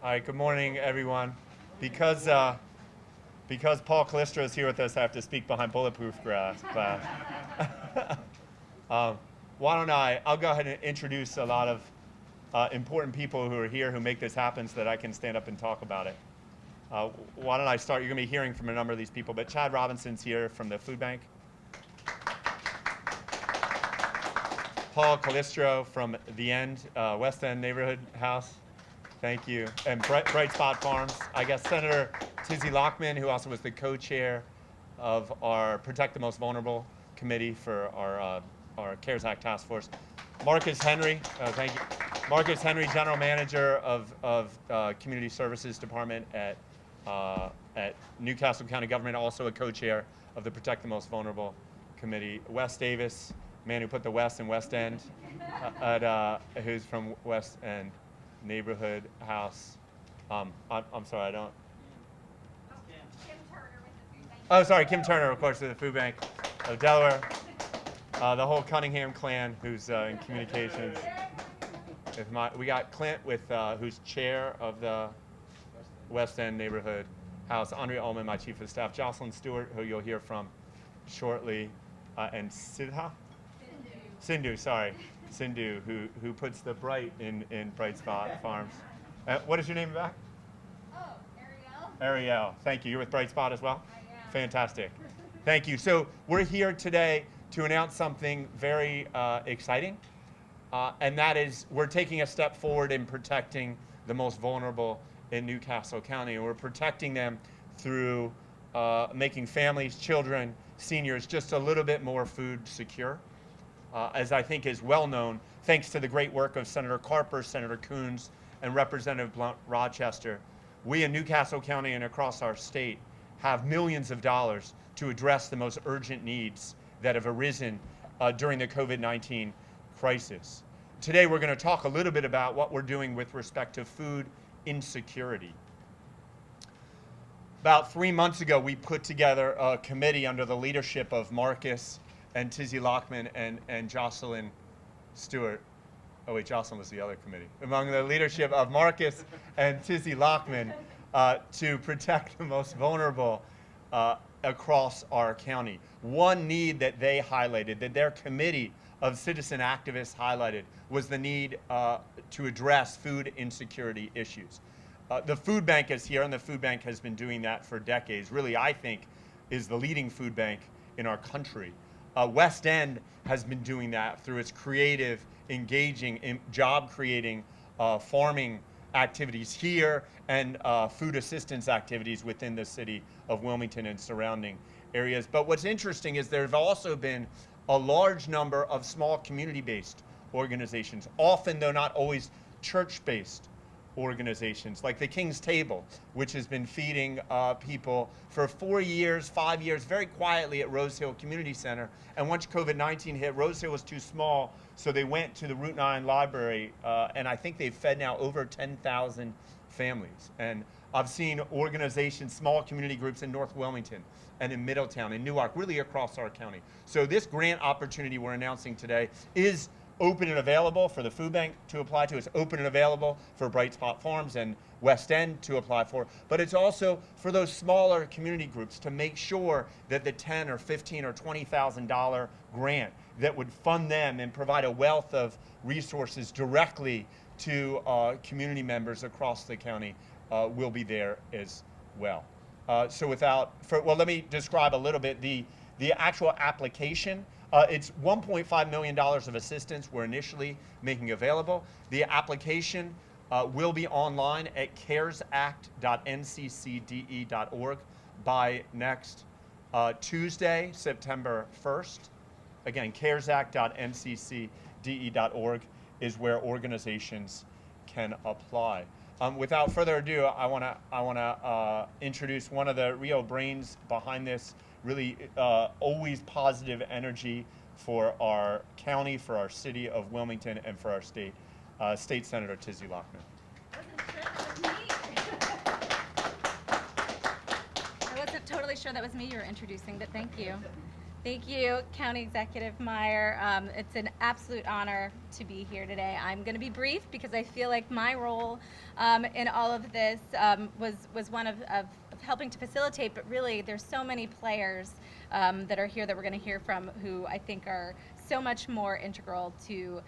All right, good morning, everyone. Because Paul CALISTRO is here with us, I have to speak behind bulletproof glass. Why don't I'll go ahead and introduce a lot of important people who are here who make this happen so that I can stand up and talk about it. Why don't I start? You're going to be hearing from a number of these people, but Chad Robinson's here from the Food Bank. Paul CALISTRO from the West End Neighborhood House. Thank you. And Bright Spot Farms. I guess Senator TIZZY LOCKMAN, who also was the co-chair of our Protect the Most Vulnerable Committee for our CARES Act Task Force. Marcus Henry, thank you. Marcus Henry, General Manager of Community Services Department at Newcastle County Government, also a co-chair of the Protect the Most Vulnerable Committee. Wes Davis, man who put the West in West End, who's from West End Neighborhood House. I'm sorry, I don't. Kim Turner with the Food Bank. Oh, sorry, Kim Turner, of course, of the Food Bank of Delaware. The whole Cunningham clan who's in communications. We got Clint who's chair of the West End Neighborhood House. Andrea Ullman, my chief of staff. Jocelyn Stewart, who you'll hear from shortly, and Sindhu, who puts the bright in Bright Spot Farms. What is your name back? Oh, Ariel. Ariel, thank you. You're with Bright Spot as well? I am. Fantastic. Thank you. So we're here today to announce something very exciting, and that is we're taking a step forward in protecting the most vulnerable in Newcastle County, and we're protecting them through making families, children, seniors just a little bit more food secure. As I think is well known, thanks to the great work of Senator Carper, Senator Coons, and Representative Blunt-Rochester, we in Newcastle County and across our state have millions of dollars to address the most urgent needs that have arisen during the COVID-19 crisis. Today we're going to talk a little bit about what we're doing with respect to food insecurity. About 3 months ago, we put together a committee under the leadership of Marcus and TIZZY LOCKMAN and Jocelyn Stewart. Oh wait, Jocelyn was the other committee. Among the leadership of Marcus and TIZZY LOCKMAN to protect the most vulnerable across our county. One need that they highlighted, that their committee of citizen activists highlighted, was the need to address food insecurity issues. The Food Bank is here, and the Food Bank has been doing that for decades. Really, I think, is the leading food bank in our country. West End has been doing that through its creative, engaging, job-creating farming activities here and food assistance activities within the city of Wilmington and surrounding areas. But what's interesting is there have also been a large number of small community-based organizations, often though not always church-based organizations, like the King's Table, which has been feeding people for 4 years, 5 years, very quietly at Rose Hill Community Center. And once COVID-19 hit, Rose Hill was too small, so they went to the Route 9 library, and I think they've fed now over 10,000 families. And I've seen organizations, small community groups in North Wilmington and in Middletown and Newark, really across our county. So this grant opportunity we're announcing today is open and available for the Food Bank to apply to. It's open and available for Bright Spot Farms and West End to apply for. But it's also for those smaller community groups to make sure that the $10,000 or $15,000 or $20,000 grant that would fund them and provide a wealth of resources directly to community members across the county will be there as well. Let me describe a little bit the actual application. It's $1.5 million of assistance we're initially making available. The application will be online at caresact.nccde.org by next Tuesday, September 1st. Again, caresact.nccde.org is where organizations can apply. Without further ado, I want to introduce one of the real brains behind this. Really always positive energy for our county, for our city of Wilmington, and for our state, State Senator TIZZY LOCKMAN. I wasn't totally sure that was me you were introducing, but thank you. Thank you, County Executive Meyer. It's an absolute honor to be here today. I'm going to be brief because I feel like my role in all of this was one of helping to facilitate, but really there's so many players that are here that we're going to hear from who I think are so much more integral to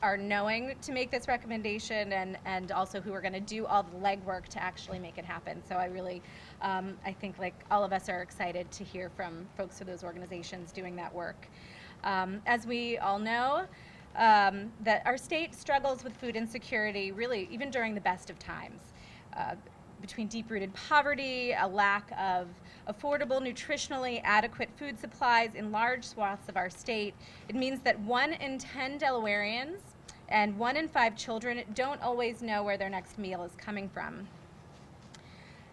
our knowing to make this recommendation and also who are going to do all the legwork to actually make it happen. So I really, I think like all of us are excited to hear from folks for those organizations doing that work. As we all know, that our state struggles with food insecurity really even during the best of times. Between deep-rooted poverty, a lack of affordable, nutritionally adequate food supplies in large swaths of our state, it means that 1 in 10 Delawareans and 1 in 5 children don't always know where their next meal is coming from.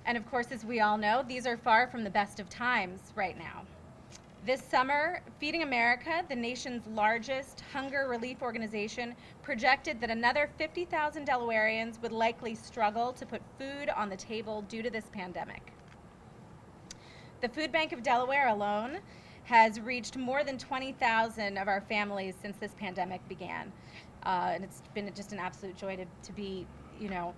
And of course, as we all know, these are far from the best of times right now. This summer, Feeding America, the nation's largest hunger relief organization, projected that another 50,000 Delawareans would likely struggle to put food on the table due to this pandemic. The Food Bank of Delaware alone has reached more than 20,000 of our families since this pandemic began. And it's been just an absolute joy to be,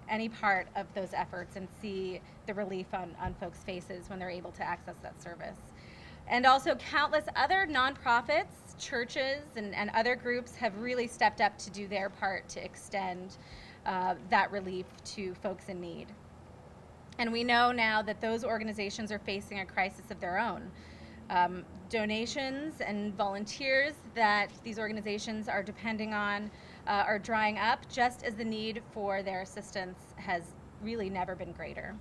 any part of those efforts and see the relief on folks' faces when they're able to access that service. And also countless other nonprofits, churches, and other groups have really stepped up to do their part to extend that relief to folks in need. And we know now that those organizations are facing a crisis of their own. Donations and volunteers that these organizations are depending on are drying up, just as the need for their assistance has really never been greater.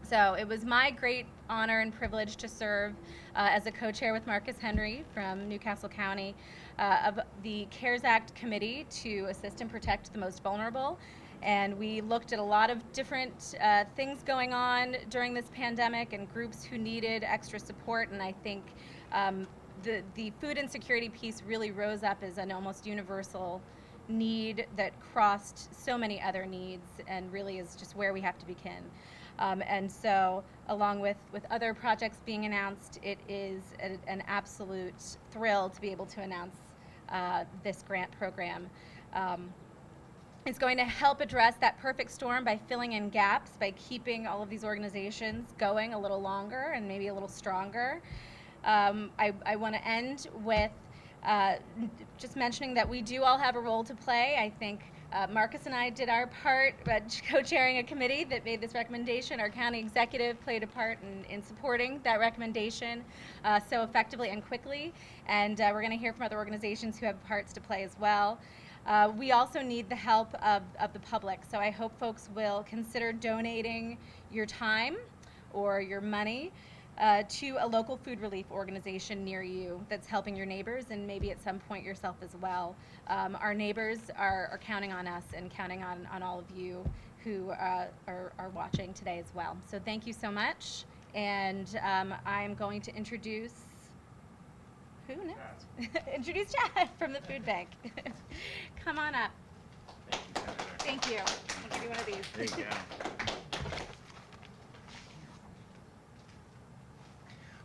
So it was my great honor and privilege to serve as a co-chair with Marcus Henry from Newcastle County of the CARES Act Committee to assist and protect the most vulnerable. And we looked at a lot of different things going on during this pandemic and groups who needed extra support. And I think the food insecurity piece really rose up as an almost universal need that crossed so many other needs and really is just where we have to begin. And so, along with other projects being announced, it is an absolute thrill to be able to announce this grant program. It's going to help address that perfect storm by filling in gaps, by keeping all of these organizations going a little longer and maybe a little stronger. I want to end with just mentioning that we do all have a role to play. I think Marcus and I did our part co-chairing a committee that made this recommendation. Our county executive played a part in supporting that recommendation so effectively and quickly. And we're going to hear from other organizations who have parts to play as well. We also need the help of the public. So I hope folks will consider donating your time or your money to a local food relief organization near you that's helping your neighbors and maybe at some point yourself as well. Our neighbors are counting on us and counting on all of you who are watching today as well. So thank you so much. And I'm going to introduce, who next? Introduce Chad from the Food Bank. Come on up. Thank you, Senator. Thank you. I'll give you one of these. There you go.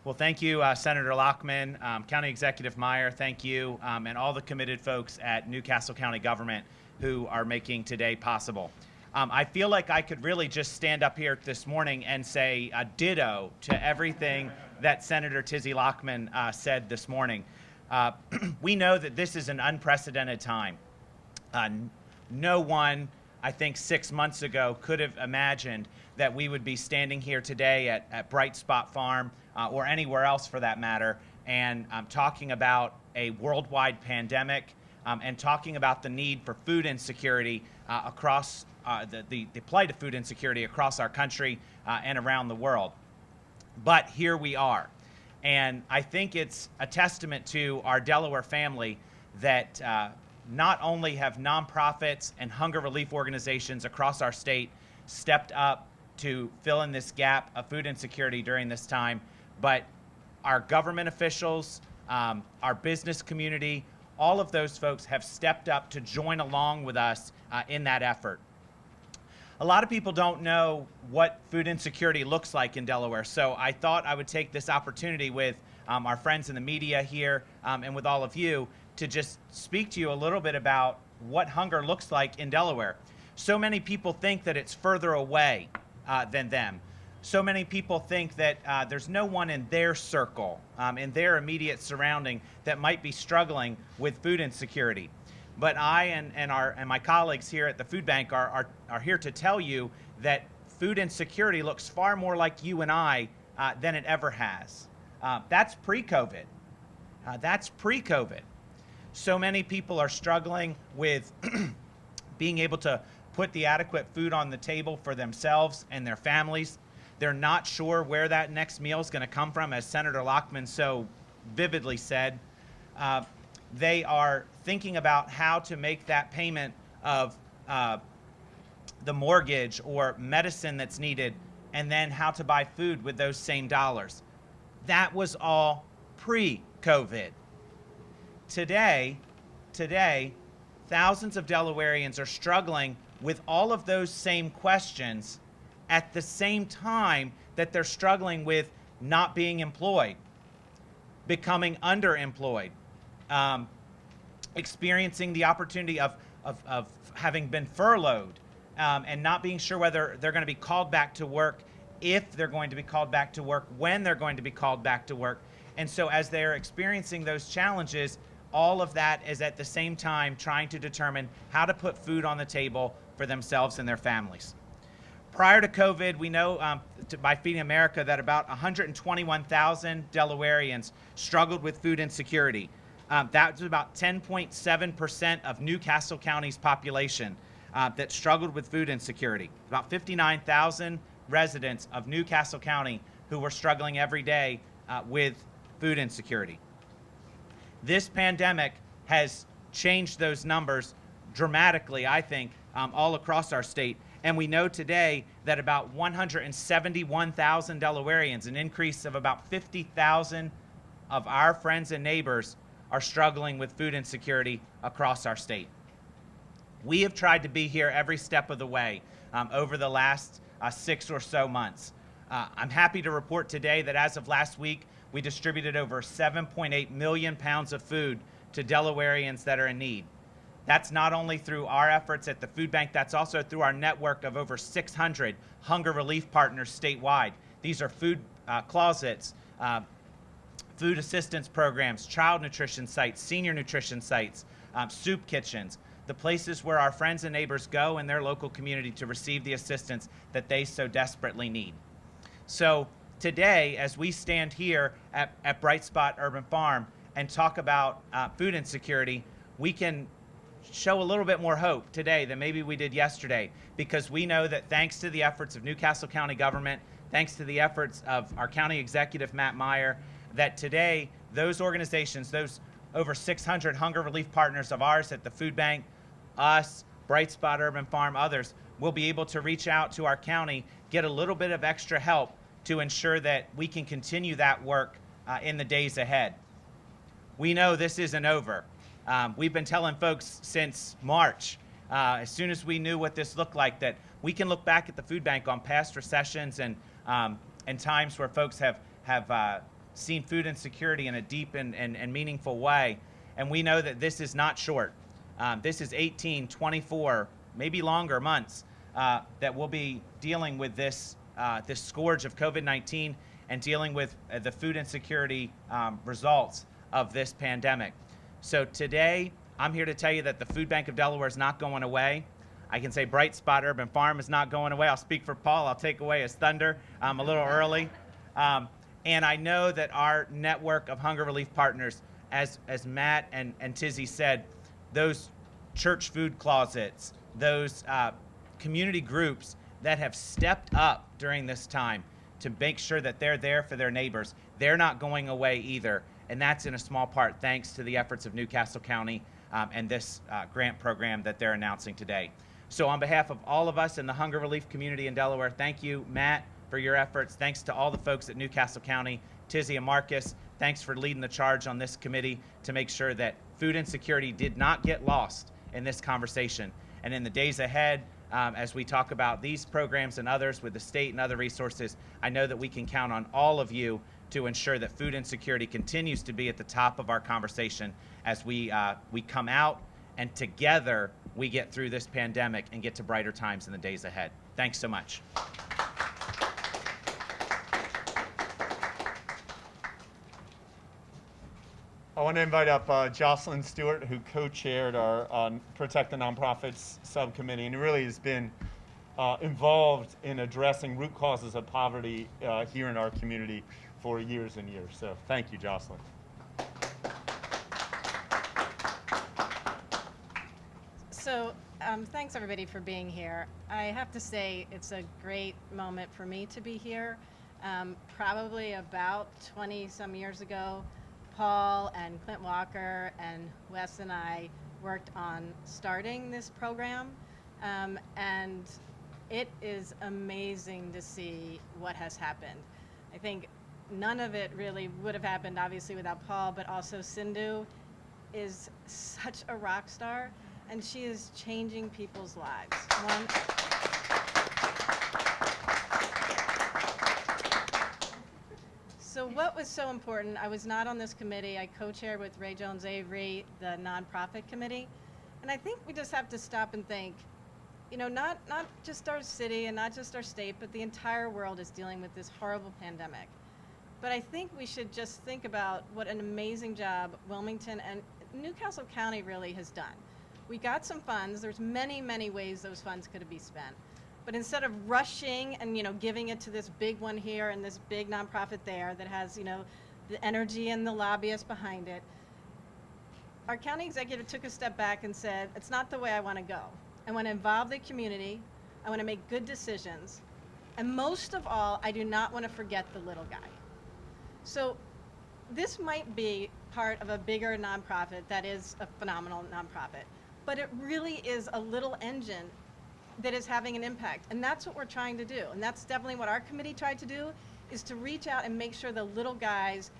Well, thank you, Senator LOCKMAN, County Executive Meyer, thank you, and all the committed folks at Newcastle County Government who are making today possible. I feel like I could really just stand up here this morning and say ditto to everything that Senator TIZZY LOCKMAN said this morning. We know that this is an unprecedented time. No one, I think 6 months ago, could have imagined that we would be standing here today at Bright Spot Farm or anywhere else for that matter, and talking about a worldwide pandemic and talking about the need for food insecurity across the plight of food insecurity across our country and around the world. But here we are. And I think it's a testament to our Delaware family that not only have nonprofits and hunger relief organizations across our state stepped up to fill in this gap of food insecurity during this time, but our government officials, our business community, all of those folks have stepped up to join along with us in that effort. A lot of people don't know what food insecurity looks like in Delaware, so I thought I would take this opportunity with our friends in the media here, and with all of you, to just speak to you a little bit about what hunger looks like in Delaware. So many people think that it's further away than them. So many people think that there's no one in their circle, in their immediate surrounding, that might be struggling with food insecurity. But I and my colleagues here at the Food Bank are here to tell you that food insecurity looks far more like you and I than it ever has. That's pre-COVID. That's pre-COVID. So many people are struggling with being able to put the adequate food on the table for themselves and their families. They're not sure where that next meal is going to come from, as Senator LOCKMAN so vividly said. They are thinking about how to make that payment of the mortgage or medicine that's needed, and then how to buy food with those same dollars. That was all pre-COVID. Today, thousands of Delawareans are struggling with all of those same questions at the same time that they're struggling with not being employed, becoming underemployed, experiencing the opportunity of having been furloughed, and not being sure whether they're going to be called back to work, if they're going to be called back to work, when they're going to be called back to work. And so as they're experiencing those challenges, all of that is at the same time trying to determine how to put food on the table for themselves and their families. Prior to COVID, we know by Feeding America that about 121,000 Delawareans struggled with food insecurity. That was about 10.7% of New Castle County's population that struggled with food insecurity. About 59,000 residents of New Castle County who were struggling every day with food insecurity. This pandemic has changed those numbers dramatically, I think, all across our state. And we know today that about 171,000 Delawareans, an increase of about 50,000 of our friends and neighbors, are struggling with food insecurity across our state. We have tried to be here every step of the way over the last 6 or so months. I'm happy to report today that as of last week, we distributed over 7.8 million pounds of food to Delawareans that are in need. That's not only through our efforts at the Food Bank, that's also through our network of over 600 hunger relief partners statewide. These are food closets, food assistance programs, child nutrition sites, senior nutrition sites, soup kitchens, the places where our friends and neighbors go in their local community to receive the assistance that they so desperately need. So today, as we stand here at Bright Spot Urban Farm and talk about food insecurity, we can show a little bit more hope today than maybe we did yesterday, because we know that thanks to the efforts of New Castle County government, thanks to the efforts of our county executive, Matt Meyer, that today those organizations, those over 600 hunger relief partners of ours at the Food Bank, us, Bright Spot Urban Farm, others, will be able to reach out to our county, get a little bit of extra help to ensure that we can continue that work in the days ahead. We know this isn't over. We've been telling folks since March, as soon as we knew what this looked like, that we can look back at the Food Bank on past recessions and times where folks have seen food insecurity in a deep and meaningful way. And we know that this is not short. This is 18, 24, maybe longer months that we'll be dealing with this scourge of COVID-19 and dealing with the food insecurity results of this pandemic. So today, I'm here to tell you that the Food Bank of Delaware is not going away. I can say Bright Spot Urban Farm is not going away. I'll speak for Paul. I'll take away his thunder a little early. And I know that our network of hunger relief partners, as Matt and TIZZY said, those church food closets, those community groups that have stepped up during this time to make sure that they're there for their neighbors, they're not going away either. And that's in a small part thanks to the efforts of New Castle County and this grant program that they're announcing today. So on behalf of all of us in the hunger relief community in Delaware, thank you, Matt, for your efforts. Thanks to all the folks at New Castle County, TIZZY and Marcus. Thanks for leading the charge on this committee to make sure that food insecurity did not get lost in this conversation. And in the days ahead, as we talk about these programs and others with the state and other resources, I know that we can count on all of you to ensure that food insecurity continues to be at the top of our conversation as we come out and together we get through this pandemic and get to brighter times in the days ahead. Thanks so much. I want to invite up Jocelyn Stewart, who co-chaired our Protect the Nonprofits subcommittee, and really has been involved in addressing root causes of poverty here in our community for years and years. So thank you, Jocelyn. So thanks everybody for being here. I have to say it's a great moment for me to be here. Probably about 20 some years ago, Paul and Clint Walker and Wes and I worked on starting this program, and it is amazing to see what has happened. I think none of it really would have happened obviously without Paul, but also Sindhu is such a rock star, and she is changing people's lives. So what was so important, I was not on this committee. I co-chaired with Ray Jones Avery, the nonprofit committee. And I think we just have to stop and think, you know, not just our city and not just our state, but the entire world is dealing with this horrible pandemic. But I think we should just think about what an amazing job Wilmington and Newcastle County really has done. We got some funds. There's many, many ways those funds could be spent. But instead of rushing and, you know, giving it to this big one here and this big nonprofit there that has, you know, the energy and the lobbyists behind it, our county executive took a step back and said, it's not the way I want to go. I want to involve the community. I want to make good decisions. And most of all, I do not want to forget the little guy. So this might be part of a bigger nonprofit that is a phenomenal nonprofit, but it really is a little engine that is having an impact. And that's what we're trying to do. And that's definitely what our committee tried to do, is to reach out and make sure the little guys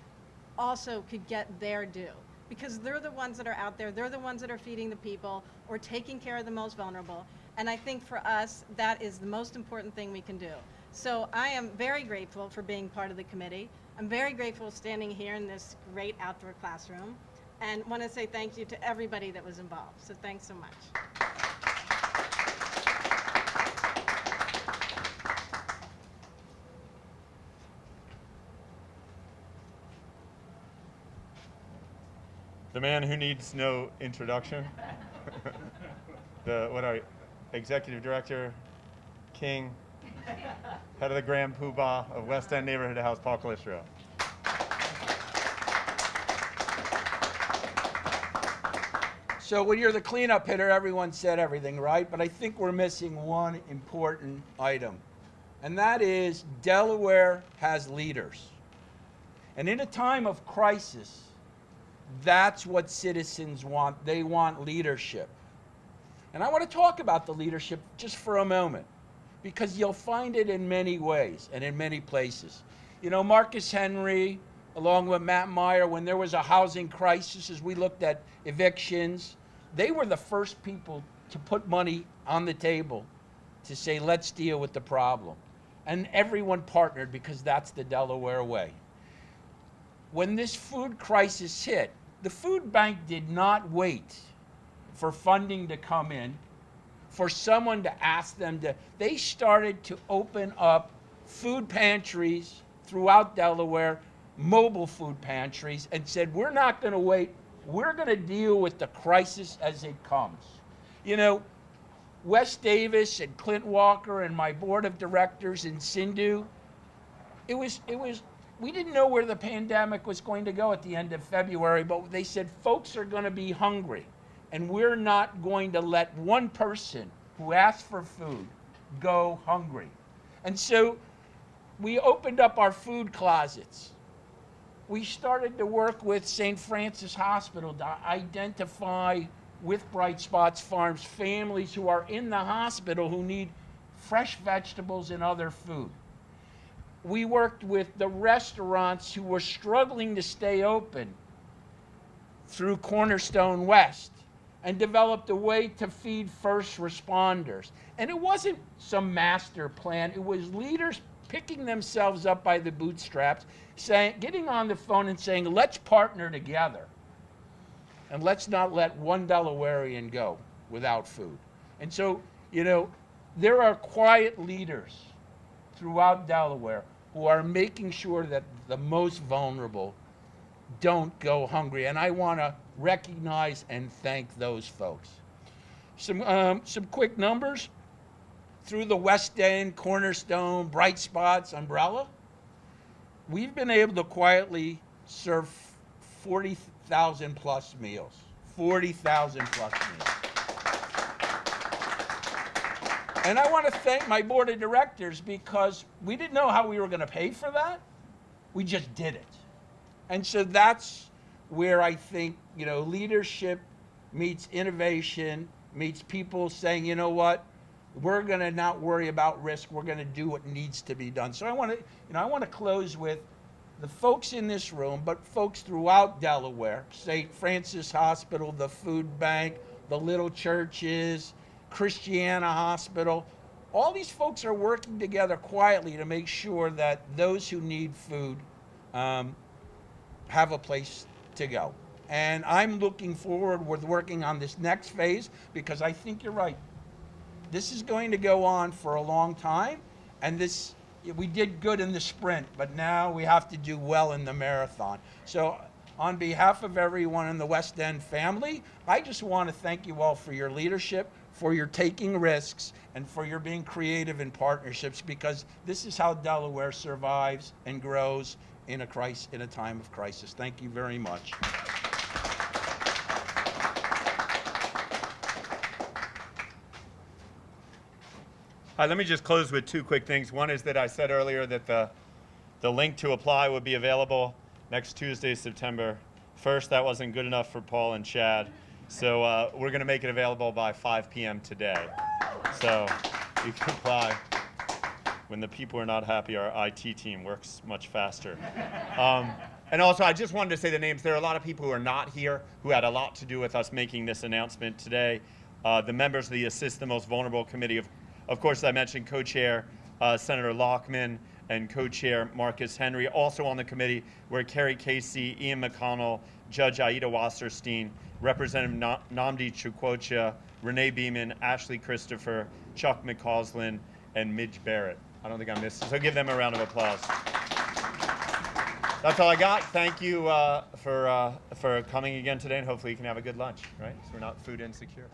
also could get their due. Because they're the ones that are out there, they're the ones that are feeding the people or taking care of the most vulnerable. And I think for us, that is the most important thing we can do. So I am very grateful for being part of the committee. I'm very grateful standing here in this great outdoor classroom, and want to say thank you to everybody that was involved. So thanks so much. The man who needs no introduction. Executive Director, King, head of the Grand Poobah of West End Neighborhood House, Paul CALISTRO. So when you're the cleanup hitter, everyone said everything, right? But I think we're missing one important item, and that is Delaware has leaders. And in a time of crisis, that's what citizens want. They want leadership. And I want to talk about the leadership just for a moment, because you'll find it in many ways and in many places. You know, Marcus Henry, along with Matt Meyer, when there was a housing crisis, as we looked at evictions, they were the first people to put money on the table to say, let's deal with the problem. And everyone partnered, because that's the Delaware way. When this food crisis hit, the food bank did not wait for funding to come in, for someone to ask them to. They started to open up food pantries throughout Delaware, mobile food pantries, and said, we're not going to wait. We're going to deal with the crisis as it comes. You know, Wes Davis and Clint Walker and my board of directors and Sindhu, we didn't know where the pandemic was going to go at the end of February, but they said folks are going to be hungry, and we're not going to let one person who asks for food go hungry. And so we opened up our food closets. We started to work with St. Francis Hospital to identify with Bright Spots Farms families who are in the hospital who need fresh vegetables and other food. We worked with the restaurants who were struggling to stay open through Cornerstone West and developed a way to feed first responders. And it wasn't some master plan. It was leaders picking themselves up by the bootstraps, getting on the phone and saying, let's partner together. And let's not let one Delawarean go without food. And so, there are quiet leaders throughout Delaware who are making sure that the most vulnerable don't go hungry. And I want to recognize and thank those folks. Some quick numbers. Through the West End, Cornerstone, Bright Spots, Umbrella, we've been able to quietly serve 40,000 plus meals. 40,000 plus meals. And I want to thank my board of directors because we didn't know how we were going to pay for that. We just did it. And so that's where I think, leadership meets innovation, meets people saying, you know what, we're going to not worry about risk. We're going to do what needs to be done. So I want to close with the folks in this room, but folks throughout Delaware, St. Francis Hospital, the Food Bank, the little churches, Christiana Hospital. All these folks are working together quietly to make sure that those who need food have a place to go. And I'm looking forward with working on this next phase because I think you're right. This is going to go on for a long time, and we did good in the sprint, but now we have to do well in the marathon. So on behalf of everyone in the West End family, I just want to thank you all for your leadership, for your taking risks, and for your being creative in partnerships, because this is how Delaware survives and grows in a time of crisis. Thank you very much. Hi, let me just close with two quick things. One is that I said earlier that the link to apply would be available next Tuesday, September 1st. That wasn't good enough for Paul and Chad. So we're going to make it available by 5 p.m. today. So you can apply. When the people are not happy, our IT team works much faster. And also, I just wanted to say the names. There are a lot of people who are not here who had a lot to do with us making this announcement today. The members of the Assist the Most Vulnerable Committee, of course, I mentioned co-chair Senator LOCKMAN and co-chair Marcus Henry. Also on the committee were Kerry Casey, Ian McConnell, Judge Aida Wasserstein, Representative Nnamdi Chukwucha, Renee Beeman, Ashley Christopher, Chuck McCausland, and Midge Barrett. I don't think I missed it, so give them a round of applause. That's all I got. Thank you for coming again today, and hopefully you can have a good lunch, right? So we're not food insecure.